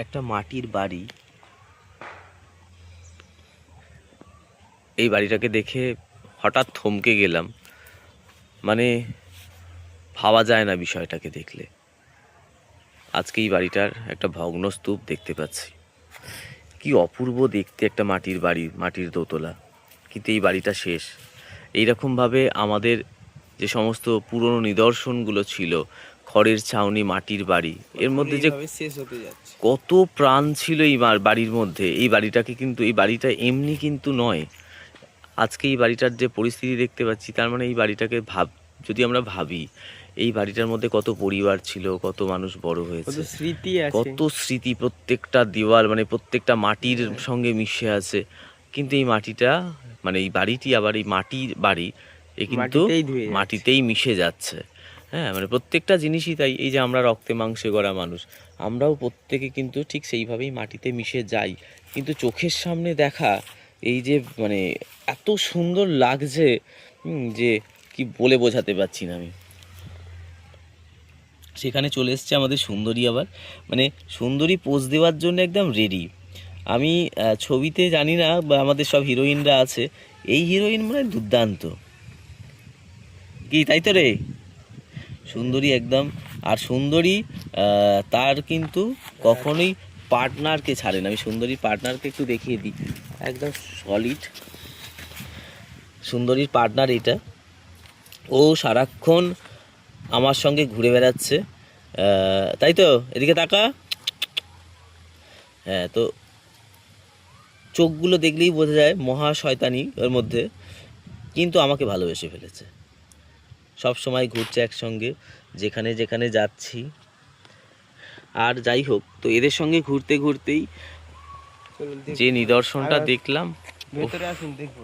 একটা মাটির বাড়ি, এই বাড়িটাকে দেখে হঠাৎ থমকে গেলাম। মানে ভাবা যায় না বিষয়টাকে দেখলে। আজকে এই বাড়িটার একটা ভগ্ন স্তূপ দেখতে পাচ্ছি। কি অপূর্ব দেখতে একটা মাটির বাড়ি, মাটির দোতলা, কিন্তু এই বাড়িটা শেষ। এইরকমভাবে আমাদের যে সমস্ত পুরনো নিদর্শনগুলো ছিল, খড়ের ছাউনি, মাটির বাড়ি, এর মধ্যে যে শেষ হতে যাচ্ছে। কত প্রাণ ছিল এই বাড়ির মধ্যে। এই বাড়িটাকে কিন্তু, এই বাড়িটা এমনি কিন্তু নয়। আজকে এই বাড়িটার যে পরিস্থিতি দেখতে পাচ্ছি, তার মানে এই বাড়িটাকে যদি আমরা ভাবি, এই বাড়িটার মধ্যে কত পরিবার ছিল, কত মানুষ বড় হয়েছে, কত স্মৃতি আছে, কত স্মৃতি, প্রত্যেকটা দেওয়াল মানে প্রত্যেকটা মাটির সঙ্গে মিশে আছে। কিন্তু এই মাটিটা, মানে এই বাড়িটি আবার এই মাটির বাড়ি, এ কিন্তু মাটিতেই মিশে যাচ্ছে। হ্যাঁ, মানে প্রত্যেকটা জিনিসই তাই। এই যে আমরা রক্তে মাংসে গড়া মানুষ, আমরাও প্রত্যেকে কিন্তু ঠিক সেইভাবেই মাটিতে মিশে যাই। কিন্তু চোখের সামনে দেখা এই যে মানে এত সুন্দর লাগছে, যে কি বলে বোঝাতে পারছি না আমি। সেখানে চলে এসছে আমাদের সুন্দরী, আবার মানে সুন্দরী পোজ দেওয়ার জন্য একদম রেডি। আমি ছবিতে জানি না, বা আমাদের সব হিরোইনরা আছে, এই হিরোইন মানে দুর্দান্ত, কি তাই তো রে? সুন্দরী একদম। আর সুন্দরী তার কিন্তু কখনোই পার্টনারকে ছাড়ে না। আমি সুন্দরীর পার্টনারকে একটু দেখিয়ে দিই, একদম সলিড সুন্দরীর পার্টনার এটা। ও সারাক্ষণ আমার সঙ্গে ঘুরে বেড়াচ্ছে, তাই তো? এদিকে তাকা। হ্যাঁ, তো চোখগুলো দেখলেই বোঝা যায় মহা শয়তানি ওর মধ্যে, কিন্তু আমাকে ভালোবেসে ফেলেছে। সব সময় ঘুরছে একসঙ্গে, যেখানে যেখানে যাচ্ছি। আর যাই হোক, তো এদের সঙ্গে ঘুরতে ঘুরতেই যে নিদর্শনটা দেখলাম, ভেতরে আসুন দেখবো।